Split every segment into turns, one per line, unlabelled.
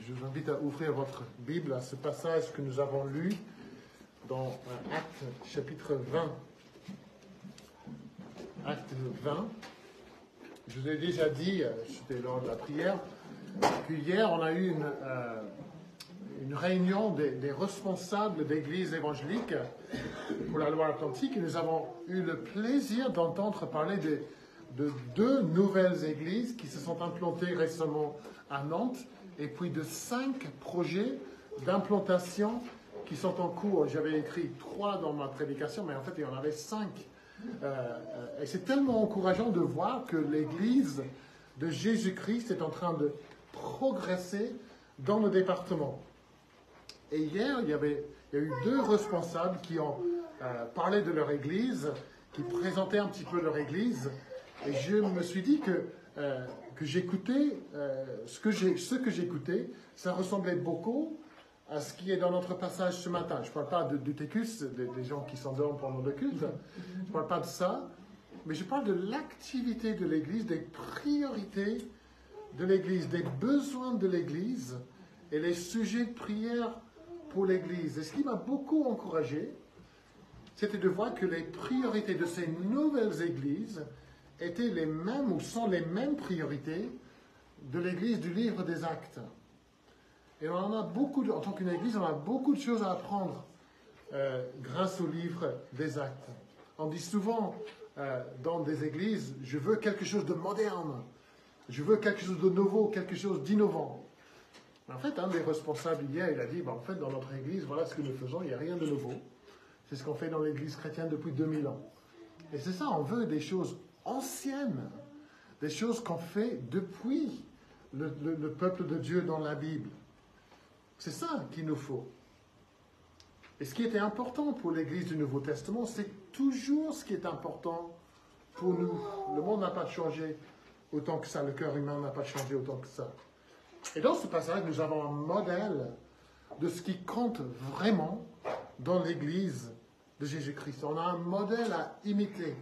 Je vous invite à ouvrir votre Bible à ce passage que nous avons lu dans Actes chapitre 20. Acte 20. Je vous ai déjà dit, c'était lors de la prière, qu'hier on a eu une réunion des responsables d'églises évangéliques pour la Loire-Atlantique et nous avons eu le plaisir d'entendre parler de deux nouvelles églises qui se sont implantées récemment à Nantes et puis de 5 projets d'implantation qui sont en cours. J'avais écrit 3 dans ma prédication, mais en fait il y en avait 5. Et c'est tellement encourageant de voir que l'Église de Jésus-Christ est en train de progresser dans le département. Et hier, il y a eu 2 responsables qui ont parlé de leur Église, qui présentaient un petit peu leur Église. Et je me suis dit que j'écoutais, ce que j'écoutais, ça ressemblait beaucoup à ce qui est dans notre passage ce matin. Je ne parle pas du Técus, des gens qui s'endorment pendant le culte. Je ne parle pas de ça. Mais je parle de l'activité de l'Église, des priorités de l'Église, des besoins de l'Église et les sujets de prière pour l'Église. Et ce qui m'a beaucoup encouragé, c'était de voir que les priorités de ces nouvelles églises étaient les mêmes ou sont les mêmes priorités de l'Église du livre des Actes. Et on en a beaucoup, en tant qu'une Église, on a beaucoup de choses à apprendre grâce au livre des Actes. On dit souvent dans des églises, je veux quelque chose de moderne, je veux quelque chose de nouveau, quelque chose d'innovant. En fait, un des responsables hier, il a dit, en fait, dans notre Église, voilà ce que nous faisons, il n'y a rien de nouveau. C'est ce qu'on fait dans l'Église chrétienne depuis 2000 ans. Et c'est ça, on veut des choses anciennes, des choses qu'on fait depuis le peuple de Dieu dans la Bible. C'est ça qu'il nous faut. Et ce qui était important pour l'Église du Nouveau Testament, c'est toujours ce qui est important pour nous. Le monde n'a pas changé autant que ça, le cœur humain n'a pas changé autant que ça. Et dans ce passage, nous avons un modèle de ce qui compte vraiment dans l'Église de Jésus-Christ. On a un modèle à imiter.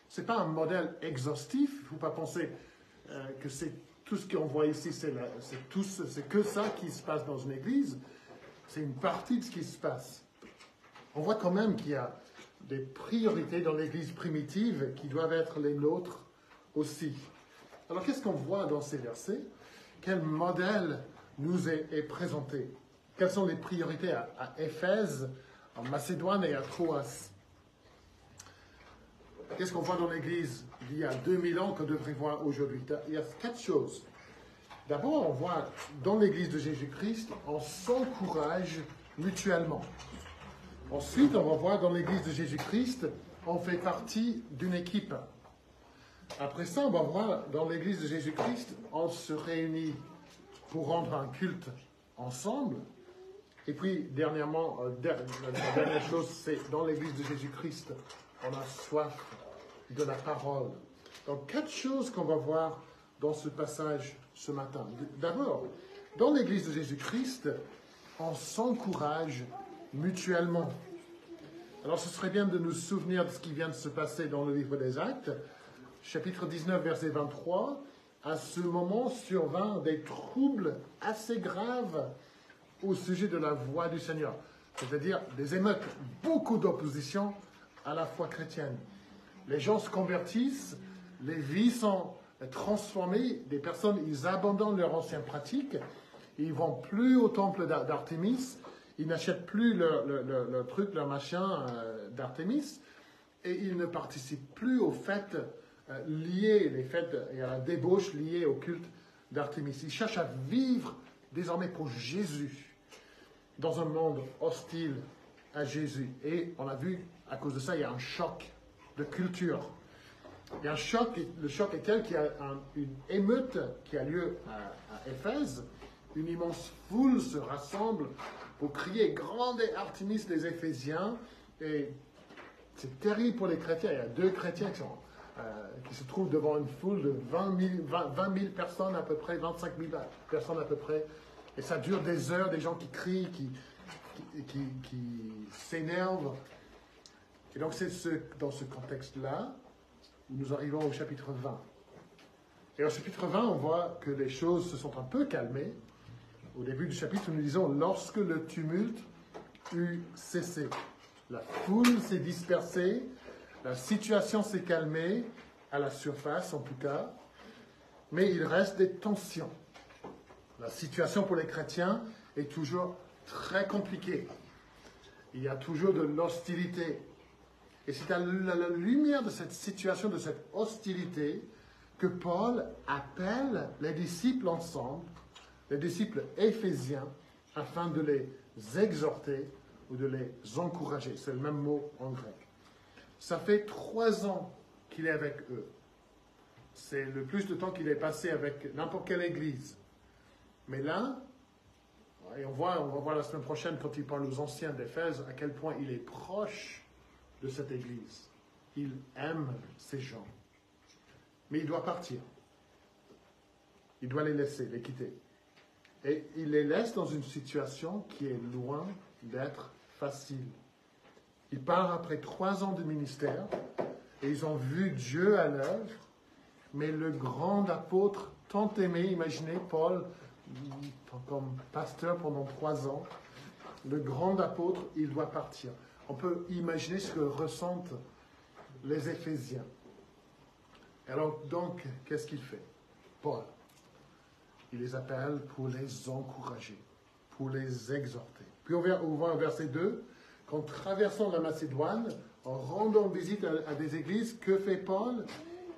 Ce n'est pas un modèle exhaustif. Il ne faut pas penser que c'est tout ce qu'on voit ici, c'est que ça qui se passe dans une église. C'est une partie de ce qui se passe. On voit quand même qu'il y a des priorités dans l'église primitive qui doivent être les nôtres aussi. Alors qu'est-ce qu'on voit dans ces versets? Quel modèle nous est présenté? Quelles sont les priorités à Éphèse, en Macédoine et à Troas? Qu'est-ce qu'on voit dans l'Église d'il y a 2000 ans qu'on devrait voir aujourd'hui? Il y a 4 choses. D'abord, on voit dans l'Église de Jésus-Christ, on s'encourage mutuellement. Ensuite, on va voir dans l'Église de Jésus-Christ, on fait partie d'une équipe. Après ça, on va voir dans l'Église de Jésus-Christ, on se réunit pour rendre un culte ensemble. Et puis, dernièrement, la dernière chose, c'est dans l'Église de Jésus-Christ, on a soif de la parole. Donc, 4 choses qu'on va voir dans ce passage ce matin. D'abord, dans l'Église de Jésus-Christ, on s'encourage mutuellement. Alors, ce serait bien de nous souvenir de ce qui vient de se passer dans le livre des Actes, chapitre 19, verset 23. À ce moment survinrent des troubles assez graves au sujet de la voix du Seigneur, c'est-à-dire des émeutes, beaucoup d'opposition à la foi chrétienne. Les gens se convertissent, les vies sont transformées, des personnes, ils abandonnent leur ancienne pratique, ils ne vont plus au temple d'Artémis, ils n'achètent plus leur truc, leur machin d'Artémis, et ils ne participent plus aux fêtes liées, les fêtes et à la débauche liée au culte d'Artémis. Ils cherchent à vivre désormais pour Jésus, dans un monde hostile à Jésus. Et on a vu, à cause de ça, il y a un choc de culture. Il y a un choc, le choc est tel qu'il y a une émeute qui a lieu à Éphèse. Une immense foule se rassemble pour crier « Grande est Artémis des Éphésiens ». Et c'est terrible pour les chrétiens. Il y a 2 chrétiens qui se trouvent devant une foule de 20 000 personnes à peu près, 25 000 personnes à peu près. Et ça dure des heures, des gens qui crient, qui s'énervent. Et donc c'est dans ce contexte-là où nous arrivons au chapitre 20. Et au chapitre 20, on voit que les choses se sont un peu calmées. au début du chapitre, nous disons, lorsque le tumulte eut cessé, la foule s'est dispersée, la situation s'est calmée, à la surface en tout cas, mais il reste des tensions. La situation pour les chrétiens est toujours très compliquée. Il y a toujours de l'hostilité. Et c'est à la lumière de cette situation, de cette hostilité, que Paul appelle les disciples ensemble, les disciples éphésiens, afin de les exhorter ou de les encourager. C'est le même mot en grec. Ça fait 3 ans qu'il est avec eux. C'est le plus de temps qu'il est passé avec n'importe quelle église. Mais là, et on va voir la semaine prochaine quand il parle aux anciens d'Éphèse à quel point il est proche de cette église. Il aime ces gens. Mais il doit partir. Il doit les laisser, les quitter. Et il les laisse dans une situation qui est loin d'être facile. Il part après 3 ans de ministère et ils ont vu Dieu à l'œuvre, mais le grand apôtre tant aimé, imaginez Paul comme pasteur pendant 3 ans, le grand apôtre, il doit partir. On peut imaginer ce que ressentent les Éphésiens. Alors donc, qu'est-ce qu'il fait? Paul, il les appelle pour les encourager, pour les exhorter. Puis on va au verset 2, qu'en traversant la Macédoine, en rendant visite à des églises, que fait Paul?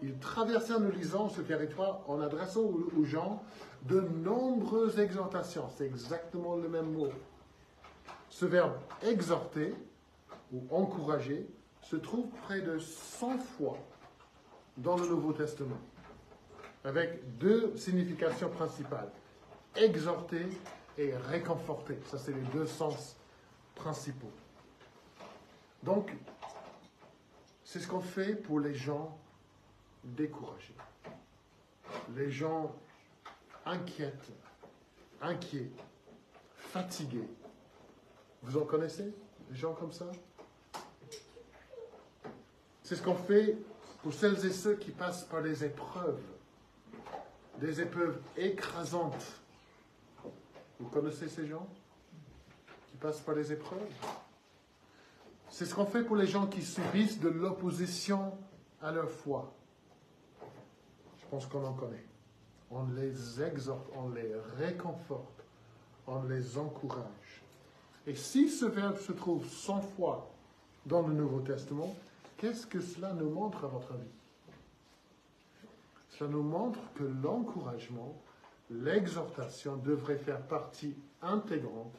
Il traversait en nous lisant ce territoire, en adressant aux gens de nombreuses exhortations. C'est exactement le même mot. Ce verbe exhorter ou encourager se trouve près de 100 fois dans le Nouveau Testament, avec 2 significations principales. Exhorter et réconforter. Ça, c'est les 2 sens principaux. Donc, c'est ce qu'on fait pour les gens découragés. Les gens inquiets, fatigués. Vous en connaissez, des gens comme ça? C'est ce qu'on fait pour celles et ceux qui passent par des épreuves écrasantes. Vous connaissez ces gens qui passent par des épreuves? C'est ce qu'on fait pour les gens qui subissent de l'opposition à leur foi. Je pense qu'on en connaît. On les exhorte, on les réconforte, on les encourage. Et si ce verbe se trouve 100 fois dans le Nouveau Testament, qu'est-ce que cela nous montre à votre avis? Cela nous montre que l'encouragement, l'exhortation devrait faire partie intégrante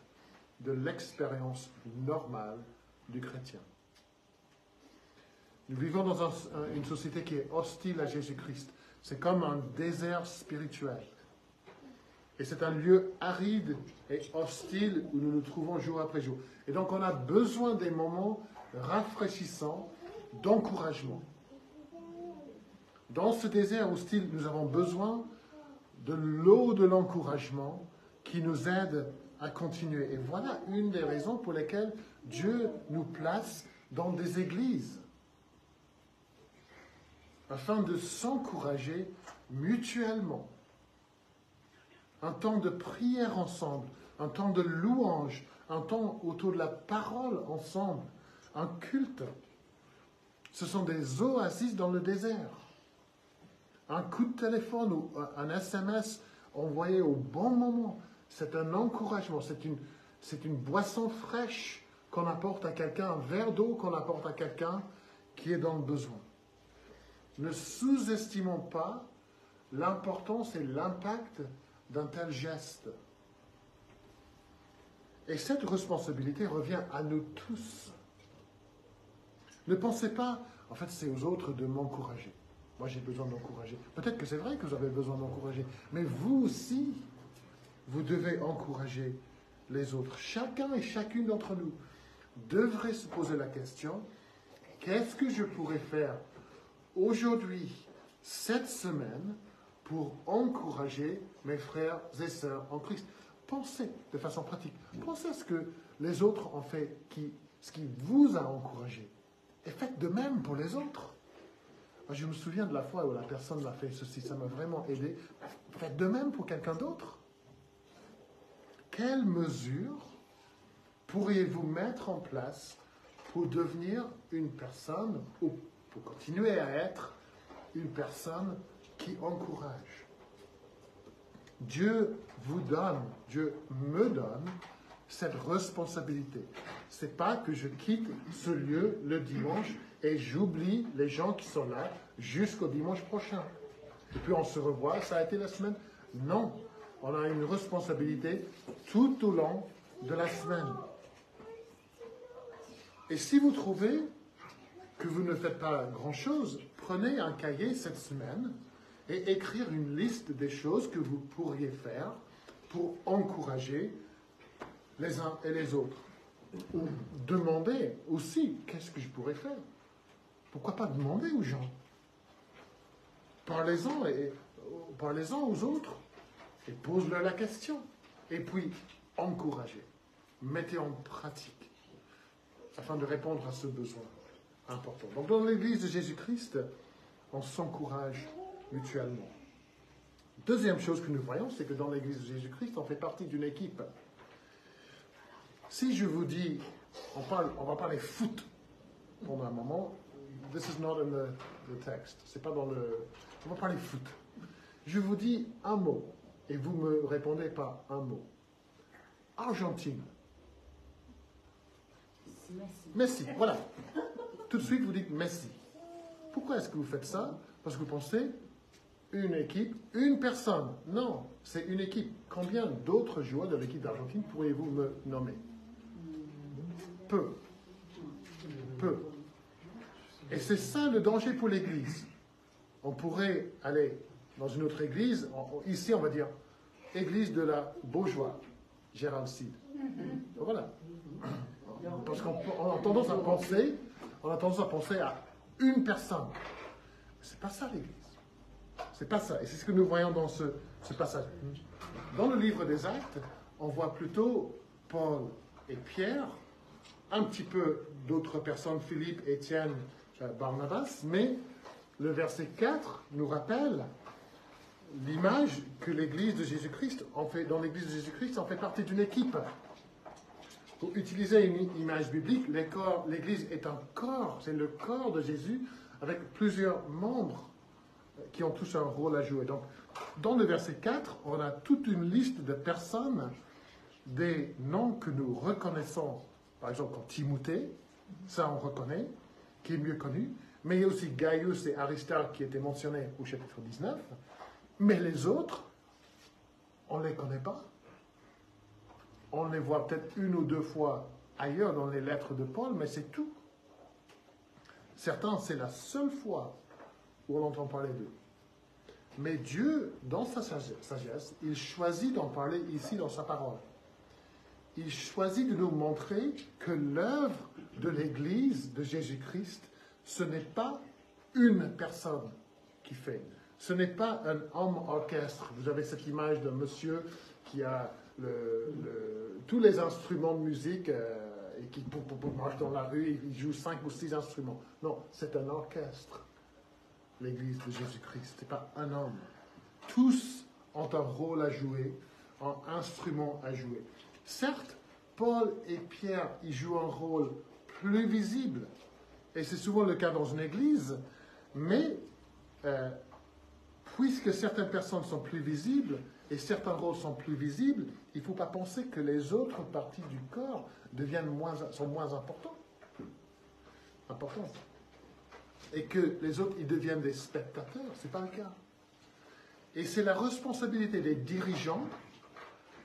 de l'expérience normale du chrétien. Nous vivons dans une société qui est hostile à Jésus-Christ. C'est comme un désert spirituel. Et c'est un lieu aride et hostile où nous nous trouvons jour après jour. Et donc on a besoin des moments rafraîchissants d'encouragement. Dans ce désert hostile, nous avons besoin de l'eau de l'encouragement qui nous aide à continuer. Et voilà une des raisons pour lesquelles Dieu nous place dans des églises, afin de s'encourager mutuellement. Un temps de prière ensemble, un temps de louange, un temps autour de la parole ensemble, un culte. Ce sont des oasis dans le désert. Un coup de téléphone ou un SMS envoyé au bon moment, c'est un encouragement, c'est une boisson fraîche qu'on apporte à quelqu'un, un verre d'eau qu'on apporte à quelqu'un qui est dans le besoin. Ne sous-estimons pas l'importance et l'impact d'un tel geste. Et cette responsabilité revient à nous tous. Ne pensez pas, en fait, c'est aux autres de m'encourager. Moi, j'ai besoin d'encourager. Peut-être que c'est vrai que vous avez besoin d'encourager, mais vous aussi, vous devez encourager les autres. Chacun et chacune d'entre nous devrait se poser la question, qu'est-ce que je pourrais faire aujourd'hui, cette semaine, pour encourager mes frères et sœurs en Christ? Pensez de façon pratique. Pensez à ce que les autres ont fait, ce qui vous a encouragé. Et faites de même pour les autres. Moi, je me souviens de la fois où la personne m'a fait ceci, ça m'a vraiment aidé. Faites de même pour quelqu'un d'autre. quelles mesures pourriez-vous mettre en place pour devenir une personne, ou pour continuer à être une personne qui encourage? Dieu vous donne, Dieu me donne cette responsabilité. C'est pas que je quitte ce lieu le dimanche et j'oublie les gens qui sont là jusqu'au dimanche prochain. Et puis on se revoit, ça a été la semaine. Non, on a une responsabilité tout au long de la semaine. Et si vous trouvez que vous ne faites pas grand-chose, prenez un cahier cette semaine et écrire une liste des choses que vous pourriez faire pour encourager les uns et les autres. Ou demandez aussi, qu'est-ce que je pourrais faire? Pourquoi pas demander aux gens? Parlez-en aux autres et pose-leur la question. Et puis, encouragez. Mettez en pratique afin de répondre à ce besoin important. Donc, dans l'Église de Jésus-Christ, on s'encourage mutuellement. Deuxième chose que nous voyons, c'est que dans l'Église de Jésus-Christ, on fait partie d'une équipe. Si je vous dis, on va parler foot pendant un moment, this is not in the text, c'est pas dans le... On va parler foot. Je vous dis un mot, et vous me répondez par un mot. Argentine. Messi, voilà. Tout de suite, vous dites Messi. Pourquoi est-ce que vous faites ça? Parce que vous pensez une équipe, une personne. Non, c'est une équipe. Combien d'autres joueurs de l'équipe d'Argentine pourriez-vous me nommer? Peu. Peu. Et c'est ça le danger pour l'Église. On pourrait aller dans une autre église, ici on va dire Église de la Beaujoire, Gérald Seed. Voilà. Parce qu'on a tendance à penser à une personne. C'est pas ça l'Église. C'est pas ça. Et c'est ce que nous voyons dans ce passage. Dans le livre des Actes, on voit plutôt Paul et Pierre, un petit peu d'autres personnes, Philippe, Étienne, Barnabas, mais le verset 4 nous rappelle l'image que l'Église de Jésus-Christ, dans l'Église de Jésus-Christ, on fait partie d'une équipe. Pour utiliser une image biblique, l'Église est un corps, c'est le corps de Jésus avec plusieurs membres qui ont tous un rôle à jouer. Donc, dans le verset 4, on a toute une liste de personnes, des noms que nous reconnaissons, par exemple comme Timothée, ça on reconnaît, qui est mieux connu, mais il y a aussi Gaius et Aristarque qui étaient mentionnés au chapitre 19, mais les autres, on ne les connaît pas. On les voit peut-être une ou deux fois ailleurs dans les lettres de Paul, mais c'est tout. Certains, c'est la seule fois où on entend parler d'eux. Mais Dieu, dans sa sagesse, il choisit d'en parler ici dans sa parole. Il choisit de nous montrer que l'œuvre de l'Église de Jésus-Christ, ce n'est pas une personne qui fait. Ce n'est pas un homme orchestre. Vous avez cette image d'un monsieur qui a tous les instruments de musique et qui marche dans la rue et il joue 5 ou 6 instruments. Non, c'est un orchestre, l'Église de Jésus-Christ. Ce n'est pas un homme. Tous ont un rôle à jouer, un instrument à jouer. Certes, Paul et Pierre, ils jouent un rôle plus visible. Et c'est souvent le cas dans une église. Mais puisque certaines personnes sont plus visibles et certains rôles sont plus visibles, il ne faut pas penser que les autres parties du corps sont moins importantes. Et que les autres, ils deviennent des spectateurs. Ce n'est pas le cas. Et c'est la responsabilité des dirigeants,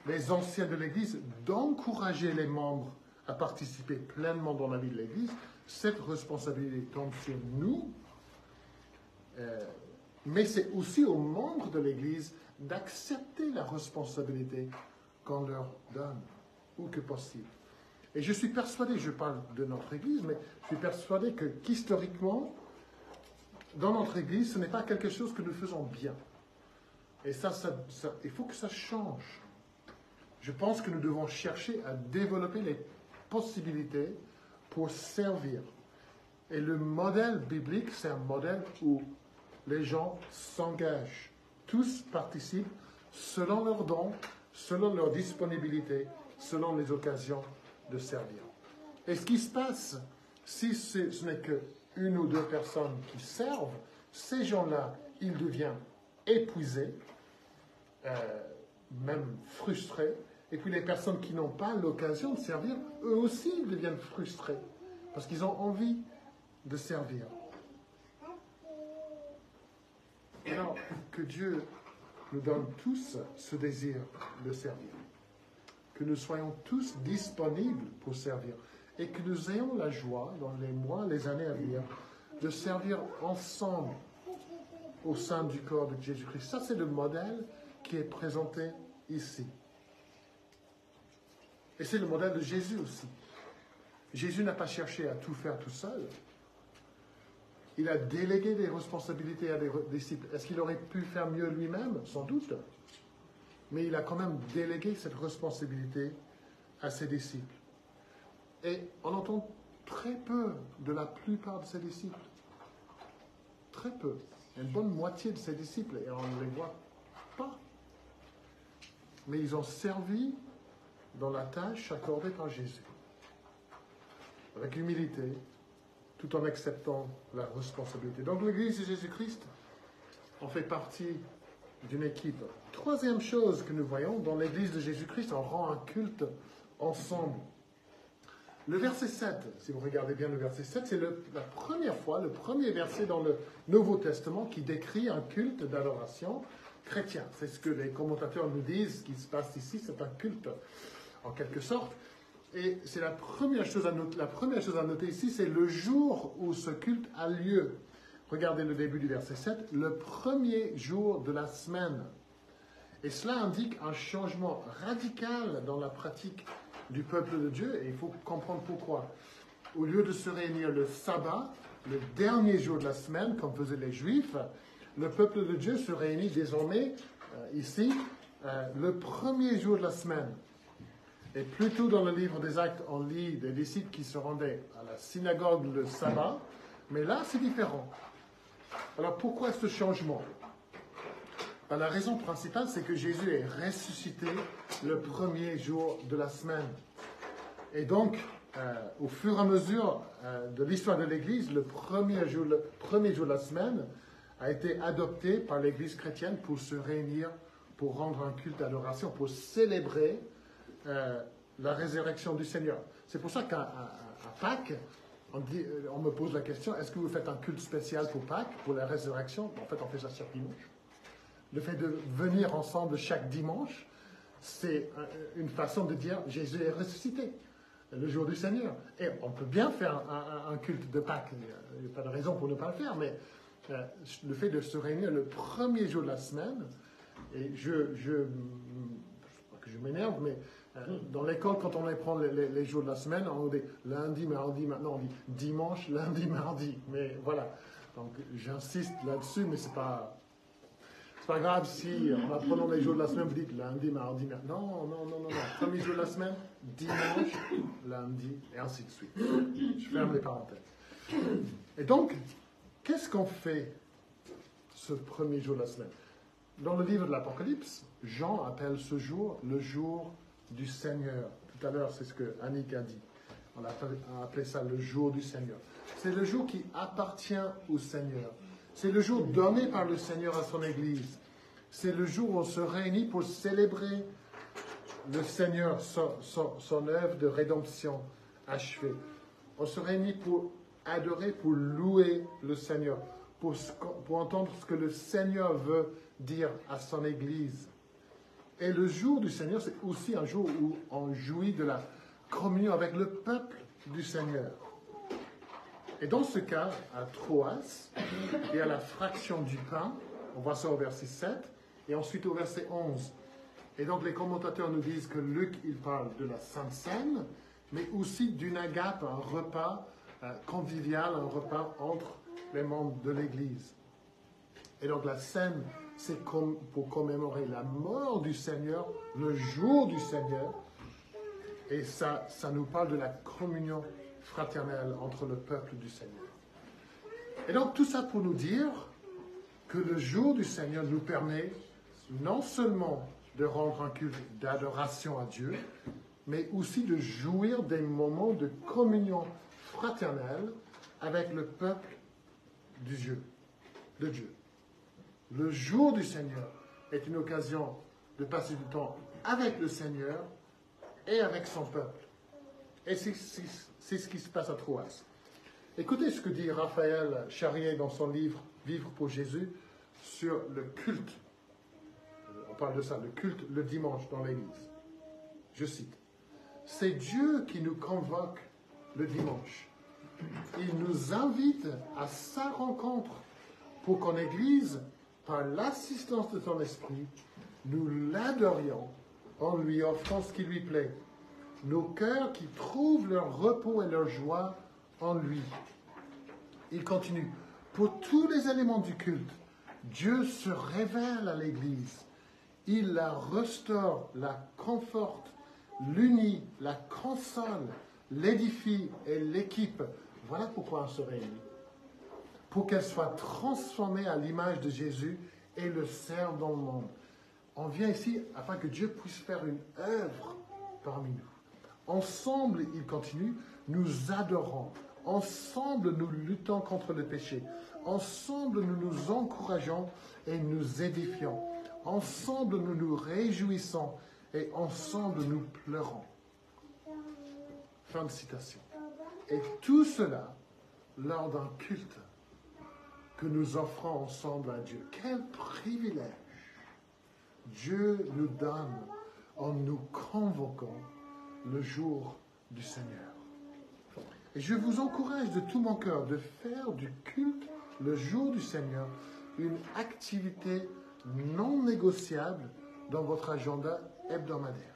les anciens de l'Église, d'encourager les membres à participer pleinement dans la vie de l'Église. Cette responsabilité tombe sur nous, mais c'est aussi aux membres de l'Église d'accepter la responsabilité qu'on leur donne, ou que possible. Et je suis persuadé, je parle de notre Église, mais je suis persuadé qu'historiquement, dans notre Église, ce n'est pas quelque chose que nous faisons bien. Et ça, il faut que ça change. Je pense que nous devons chercher à développer les possibilités pour servir. Et le modèle biblique, c'est un modèle où les gens s'engagent. Tous participent selon leurs dons, selon leur disponibilité, selon les occasions de servir. Et ce qui se passe, si ce n'est qu'une ou deux personnes qui servent, ces gens-là, ils deviennent épuisés, même frustrés. Et puis les personnes qui n'ont pas l'occasion de servir, eux aussi ils deviennent frustrés, parce qu'ils ont envie de servir. Alors, que Dieu nous donne tous ce désir de servir. Que nous soyons tous disponibles pour servir. Et que nous ayons la joie, dans les mois, les années à venir, de servir ensemble au sein du corps de Jésus-Christ. Ça, c'est le modèle qui est présenté ici. Et c'est le modèle de Jésus aussi. Jésus n'a pas cherché à tout faire tout seul. Il a délégué des responsabilités à des disciples. Est-ce qu'il aurait pu faire mieux lui-même? Sans doute. Mais il a quand même délégué cette responsabilité à ses disciples. Et on entend très peu de la plupart de ses disciples. Très peu. Une bonne moitié de ses disciples, et on ne les voit pas. Mais ils ont servi dans la tâche accordée par Jésus. Avec humilité, tout en acceptant la responsabilité. Donc l'Église de Jésus-Christ en fait partie d'une équipe. Troisième chose que nous voyons, dans l'Église de Jésus-Christ, on rend un culte ensemble. Le verset 7, si vous regardez bien le verset 7, c'est la première fois, le premier verset dans le Nouveau Testament qui décrit un culte d'adoration chrétien. C'est ce que les commentateurs nous disent, ce qui se passe ici, c'est un culte en quelque sorte. Et c'est la première chose à noter ici, c'est le jour où ce culte a lieu. Regardez le début du verset 7, le premier jour de la semaine. Et cela indique un changement radical dans la pratique du peuple de Dieu, et il faut comprendre pourquoi. Au lieu de se réunir le sabbat, le dernier jour de la semaine, comme faisaient les Juifs, le peuple de Dieu se réunit désormais, ici, le premier jour de la semaine. Et plus tôt dans le livre des Actes, on lit des disciples qui se rendaient à la synagogue le sabbat, mais là, c'est différent. Alors, pourquoi ce changement? Ben, la raison principale, c'est que Jésus est ressuscité le premier jour de la semaine. Et donc, au fur et à mesure de l'histoire de l'Église, le premier jour de la semaine a été adopté par l'Église chrétienne pour se réunir, pour rendre un culte d'adoration, pour célébrer la résurrection du Seigneur. C'est pour ça qu'à Pâques, on me pose la question, est-ce que vous faites un culte spécial pour Pâques, pour la résurrection? En fait, on fait ça chaque dimanche. Le fait de venir ensemble chaque dimanche, c'est une façon de dire Jésus est ressuscité, le jour du Seigneur. Et on peut bien faire un culte de Pâques, il n'y a pas de raison pour ne pas le faire, mais le fait de se réunir le premier jour de la semaine, et je m'énerve, mais dans l'école, quand on prend les jours de la semaine, on dit lundi, mardi, maintenant on dit dimanche, lundi, mardi. Mais voilà, donc j'insiste là-dessus, mais c'est pas grave si en apprenant les jours de la semaine, vous dites lundi, mardi, non. Premier jour de la semaine, dimanche, lundi, et ainsi de suite. Je ferme les parenthèses. Et donc, qu'est-ce qu'on fait ce premier jour de la semaine? Dans le livre de l'Apocalypse, Jean appelle ce jour le jour du Seigneur. Tout à l'heure, c'est ce que Annick a dit. On a appelé ça le jour du Seigneur. C'est le jour qui appartient au Seigneur. C'est le jour donné par le Seigneur à son Église. C'est le jour où on se réunit pour célébrer le Seigneur, son œuvre de rédemption achevée. On se réunit pour adorer, pour louer le Seigneur, pour entendre ce que le Seigneur veut dire à son Église. Et le jour du Seigneur, c'est aussi un jour où on jouit de la communion avec le peuple du Seigneur. Et dans ce cas, à Troas, il y a la fraction du pain, on voit ça au verset 7, et ensuite au verset 11. Et donc les commentateurs nous disent que Luc, il parle de la Sainte Seine, mais aussi d'une agape, un repas convivial, un repas entre les membres de l'Église. Et donc la Seine, c'est pour commémorer la mort du Seigneur, le jour du Seigneur. Et ça nous parle de la communion fraternelle entre le peuple du Seigneur. Et donc tout ça pour nous dire que le jour du Seigneur nous permet non seulement de rendre un culte d'adoration à Dieu, mais aussi de jouir des moments de communion fraternelle avec le peuple de Dieu. Le jour du Seigneur est une occasion de passer du temps avec le Seigneur et avec son peuple. Et c'est ce qui se passe à Troas. Écoutez ce que dit Raphaël Charrier dans son livre « Vivre pour Jésus » sur le culte. On parle de ça, le culte le dimanche dans l'Église. Je cite. « C'est Dieu qui nous convoque le dimanche. Il nous invite à sa rencontre pour qu'en Église, par l'assistance de son esprit, nous l'adorions en lui offrant ce qui lui plaît. Nos cœurs qui trouvent leur repos et leur joie en lui. » Il continue. « Pour tous les éléments du culte, Dieu se révèle à l'Église. Il la restaure, la conforte, l'unit, la console, l'édifie et l'équipe. » Voilà pourquoi on se réunit. Pour qu'elle soit transformée à l'image de Jésus et le serve dans le monde. On vient ici afin que Dieu puisse faire une œuvre parmi nous. Ensemble, il continue, nous adorons. Ensemble, nous luttons contre le péché. Ensemble, nous nous encourageons et nous édifions. Ensemble, nous nous réjouissons et ensemble, nous pleurons. Fin de citation. Et tout cela lors d'un culte que nous offrons ensemble à Dieu. Quel privilège Dieu nous donne en nous convoquant le jour du Seigneur. Et je vous encourage de tout mon cœur de faire du culte le jour du Seigneur une activité non négociable dans votre agenda hebdomadaire.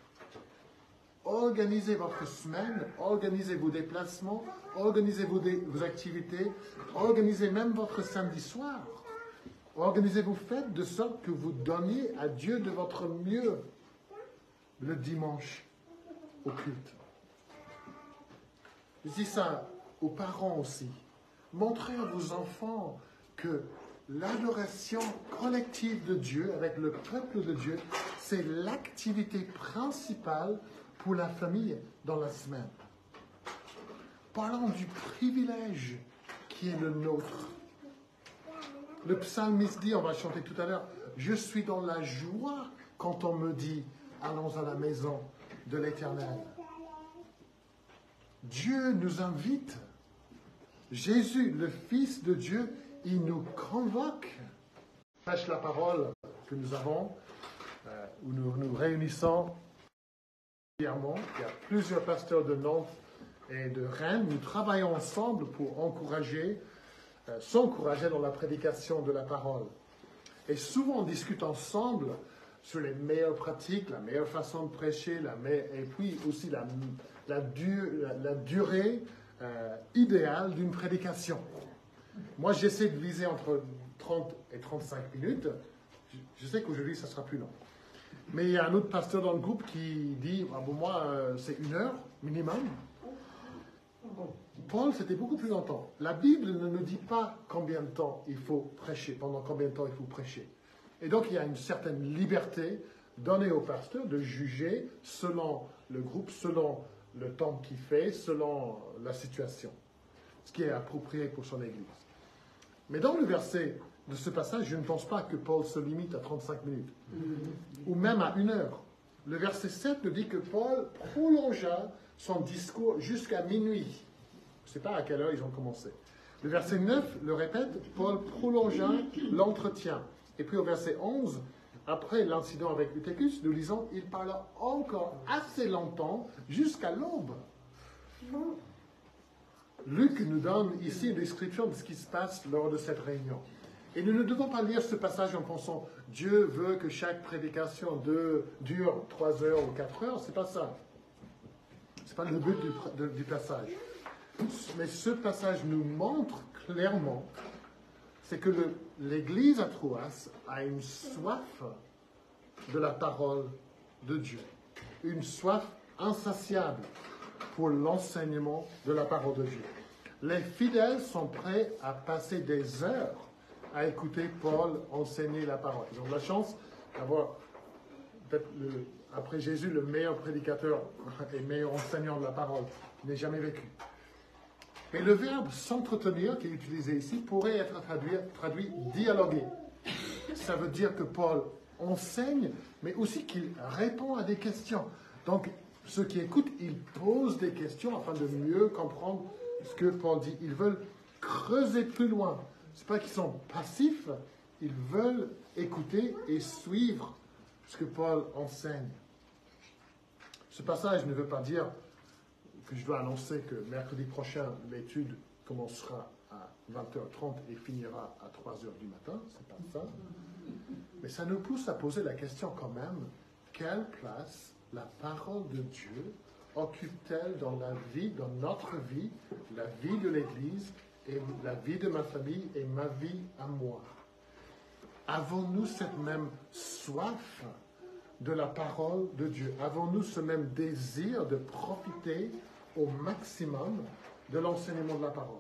Organisez votre semaine, organisez vos déplacements, organisez vos activités, organisez même votre samedi soir. Organisez vos fêtes de sorte que vous donniez à Dieu de votre mieux le dimanche au culte. Je dis ça aux parents aussi. Montrez à vos enfants que l'adoration collective de Dieu avec le peuple de Dieu, c'est l'activité principale pour la famille dans la semaine. Parlons du privilège qui est le nôtre. Le psalmiste dit, on va chanter tout à l'heure, « Je suis dans la joie quand on me dit, allons à la maison de l'Éternel. » Dieu nous invite. Jésus, le Fils de Dieu, il nous convoque. Prêche la parole que nous avons, où nous nous réunissons régulièrement. Il y a plusieurs pasteurs de Nantes et de Rennes. Nous travaillons ensemble pour s'encourager dans la prédication de la parole. Et souvent, on discute ensemble sur les meilleures pratiques, la meilleure façon de prêcher, et puis aussi la durée idéale d'une prédication. Moi, j'essaie de viser entre 30 et 35 minutes. Je sais qu'aujourd'hui, ça sera plus long. Mais il y a un autre pasteur dans le groupe qui dit, pour moi, c'est 1 heure minimum. Paul, c'était beaucoup plus longtemps. La Bible ne nous dit pas combien de temps il faut prêcher, pendant combien de temps il faut prêcher. Et donc, il y a une certaine liberté donnée au pasteur de juger selon le groupe, selon le temps qu'il fait, selon la situation, ce qui est approprié pour son Église. Mais dans le verset de ce passage, je ne pense pas que Paul se limite à 35 minutes, ou même à 1 heure. Le verset 7 nous dit que Paul prolongea son discours jusqu'à minuit. Je ne sais pas à quelle heure ils ont commencé. Le verset 9 le répète, Paul prolongea l'entretien. Et puis au verset 11, après l'incident avec Eutychus, nous lisons, il parla encore assez longtemps jusqu'à l'aube. Luc nous donne ici une description de ce qui se passe lors de cette réunion. Et nous ne devons pas lire ce passage en pensant Dieu veut que chaque prédication dure 3 heures ou 4 heures. C'est pas ça. C'est pas le but du passage. Mais ce passage nous montre clairement, c'est que l'Église à Troas a une soif de la parole de Dieu. Une soif insatiable pour l'enseignement de la parole de Dieu. Les fidèles sont prêts à passer des heures à écouter Paul enseigner la parole. Ils ont la chance d'avoir peut-être après Jésus, le meilleur prédicateur et meilleur enseignant de la parole n'ait jamais vécu. Et le verbe s'entretenir qui est utilisé ici pourrait être traduit dialoguer. Ça veut dire que Paul enseigne, mais aussi qu'il répond à des questions. Donc, ceux qui écoutent, ils posent des questions afin de mieux comprendre ce que Paul dit. Ils veulent creuser plus loin. Ce n'est pas qu'ils sont passifs, ils veulent écouter et suivre ce que Paul enseigne. Ce passage ne veut pas dire que je dois annoncer que mercredi prochain, l'étude commencera à 20h30 et finira à 3h du matin. C'est pas ça. Mais ça nous pousse à poser la question quand même, quelle place la parole de Dieu occupe-t-elle dans la vie, dans notre vie, la vie de l'Église et la vie de ma famille et ma vie à moi? Avons-nous cette même soif de la parole de Dieu? Avons-nous ce même désir de profiter au maximum de l'enseignement de la parole?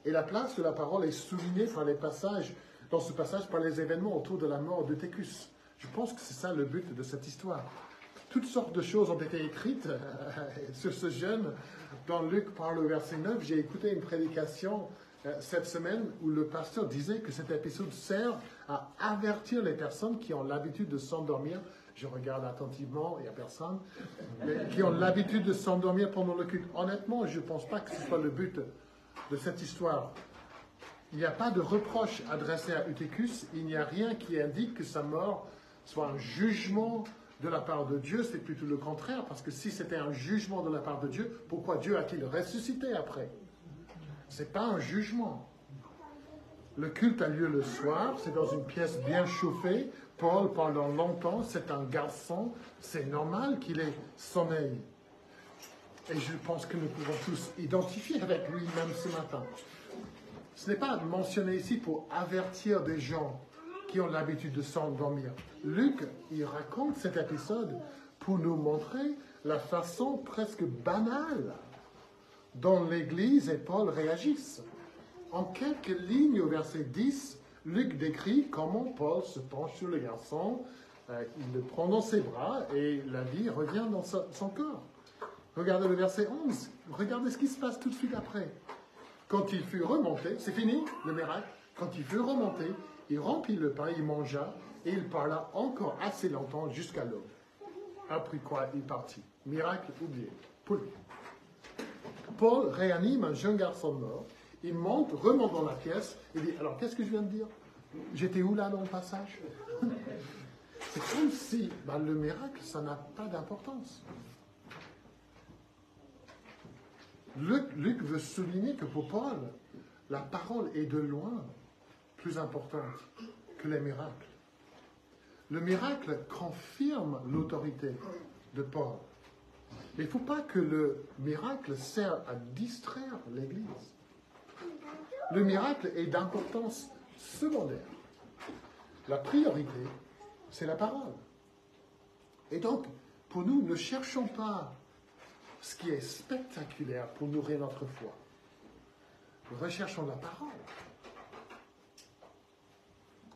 Et la place de la parole est soulignée par les passages, dans ce passage, par les événements autour de la mort d'Eutychus. Je pense que c'est ça le but de cette histoire. Toutes sortes de choses ont été écrites sur ce jeune. Dans Luc, par le verset 9, j'ai écouté une prédication cette semaine où le pasteur disait que cet épisode sert à avertir les personnes qui ont l'habitude de s'endormir. Je regarde attentivement, il n'y a personne. Mais qui ont l'habitude de s'endormir pendant le culte. Honnêtement, je ne pense pas que ce soit le but de cette histoire. Il n'y a pas de reproche adressé à Eutychus. Il n'y a rien qui indique que sa mort soit un jugement de la part de Dieu. C'est plutôt le contraire, parce que si c'était un jugement de la part de Dieu, pourquoi Dieu a-t-il ressuscité après? Ce n'est pas un jugement. Le culte a lieu le soir, c'est dans une pièce bien chauffée. Paul, pendant longtemps, c'est un garçon, c'est normal qu'il ait sommeil. Et je pense que nous pouvons tous identifier avec lui-même ce matin. Ce n'est pas mentionné ici pour avertir des gens qui ont l'habitude de s'endormir. Luc, il raconte cet épisode pour nous montrer la façon presque banale dont l'Église et Paul réagissent. En quelques lignes au verset 10, Luc décrit comment Paul se penche sur le garçon, il le prend dans ses bras et la vie revient dans son corps. Regardez le verset 11, regardez ce qui se passe tout de suite après. Quand il fut remonté, c'est fini le miracle, quand il fut remonté, il remplit le pain, il mangea et il parla encore assez longtemps jusqu'à l'aube. Après quoi, il partit. Miracle oublié, pour lui. Paul réanime un jeune garçon mort, il remonte dans la pièce, et dit, alors qu'est-ce que je viens de dire? J'étais où là dans le passage? C'est comme si le miracle, ça n'a pas d'importance. Luc veut souligner que pour Paul, la parole est de loin plus importante que les miracles. Le miracle confirme l'autorité de Paul. Il ne faut pas que le miracle serve à distraire l'Église. Le miracle est d'importance secondaire. La priorité, c'est la parole. Et donc, pour nous, ne cherchons pas ce qui est spectaculaire pour nourrir notre foi. Nous recherchons la parole.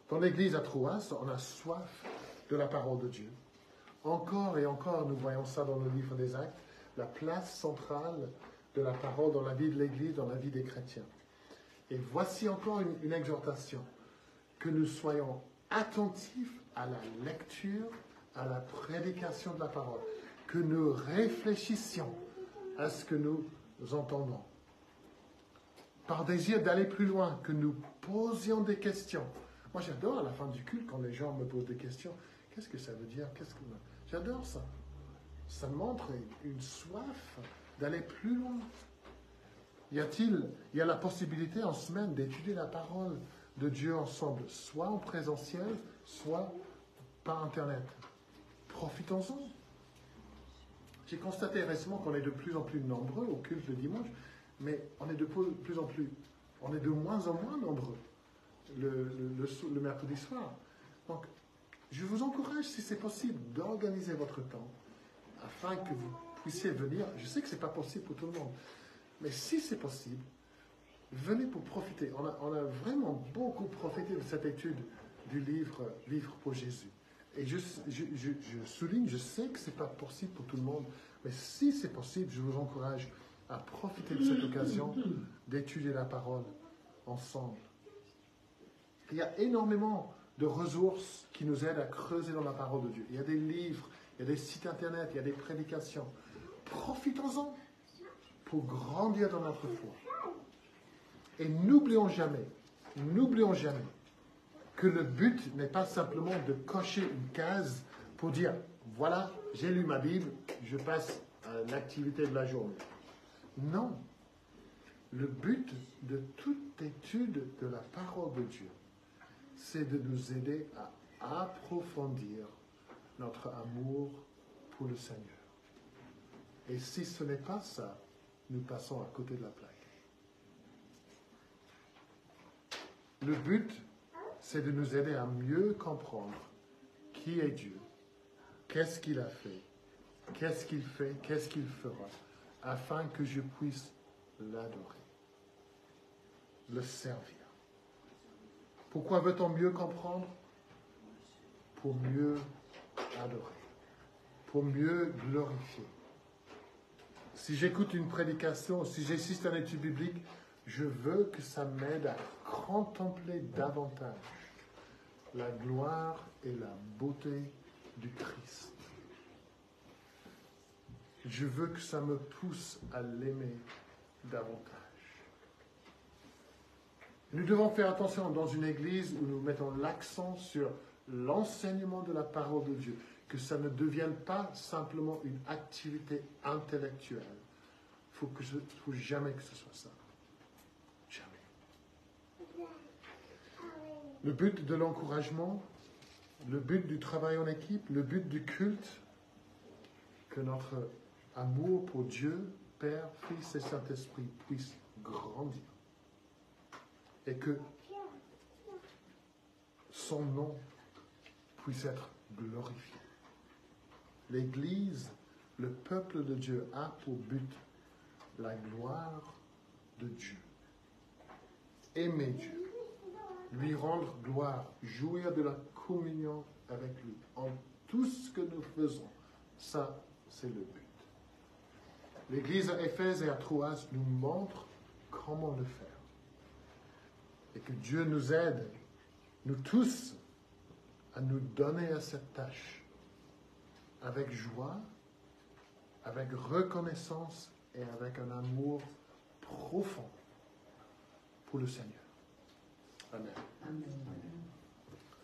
Dans l'église à Troas, on a soif de la parole de Dieu. Encore et encore, nous voyons ça dans le livre des Actes, la place centrale de la parole dans la vie de l'église, dans la vie des chrétiens. Et voici encore une exhortation, que nous soyons attentifs à la lecture, à la prédication de la parole, que nous réfléchissions à ce que nous entendons. Par désir d'aller plus loin, que nous posions des questions. Moi, j'adore à la fin du culte quand les gens me posent des questions. Qu'est-ce que ça veut dire? J'adore ça. Ça montre une soif d'aller plus loin. Il y a la possibilité en semaine d'étudier la parole de Dieu ensemble, soit en présentiel, soit par Internet. Profitons-en. J'ai constaté récemment qu'on est de plus en plus nombreux au culte le dimanche, mais on est de moins en moins nombreux le mercredi soir. Donc, je vous encourage, si c'est possible, d'organiser votre temps afin que vous puissiez venir. Je sais que ce n'est pas possible pour tout le monde, mais si c'est possible, venez pour profiter. On a vraiment beaucoup profité de cette étude du livre pour Jésus. Et je souligne, je sais que ce n'est pas possible pour tout le monde, mais si c'est possible, je vous encourage à profiter de cette occasion d'étudier la parole ensemble. Il y a énormément de ressources qui nous aident à creuser dans la parole de Dieu. Il y a des livres, il y a des sites internet, il y a des prédications. Profitons-en pour grandir dans notre foi. Et n'oublions jamais que le but n'est pas simplement de cocher une case pour dire, voilà, j'ai lu ma Bible, je passe à l'activité de la journée. Non. Le but de toute étude de la parole de Dieu, c'est de nous aider à approfondir notre amour pour le Seigneur. Et si ce n'est pas ça, nous passons à côté de la plaque. Le but, c'est de nous aider à mieux comprendre qui est Dieu, qu'est-ce qu'il a fait, qu'est-ce qu'il fait, qu'est-ce qu'il fera, afin que je puisse l'adorer, le servir. Pourquoi veut-on mieux comprendre? Pour mieux adorer, pour mieux glorifier. Si j'écoute une prédication, si j'assiste à une étude biblique, je veux que ça m'aide à contempler davantage la gloire et la beauté du Christ. Je veux que ça me pousse à l'aimer davantage. Nous devons faire attention dans une église où nous mettons l'accent sur l'enseignement de la parole de Dieu, que ça ne devienne pas simplement une activité intellectuelle. Il ne faut jamais que ce soit ça. Jamais. Le but de l'encouragement, le but du travail en équipe, le but du culte, que notre amour pour Dieu, Père, Fils et Saint-Esprit puisse grandir. Et que son nom puisse être glorifié. L'Église, le peuple de Dieu, a pour but la gloire de Dieu. Aimer Dieu, lui rendre gloire, jouir de la communion avec lui. En tout ce que nous faisons, ça, c'est le but. L'Église à Éphèse et à Troas nous montre comment le faire. Et que Dieu nous aide, nous tous, à nous donner à cette tâche avec joie, avec reconnaissance et avec un amour profond pour le Seigneur. Amen.
Amen.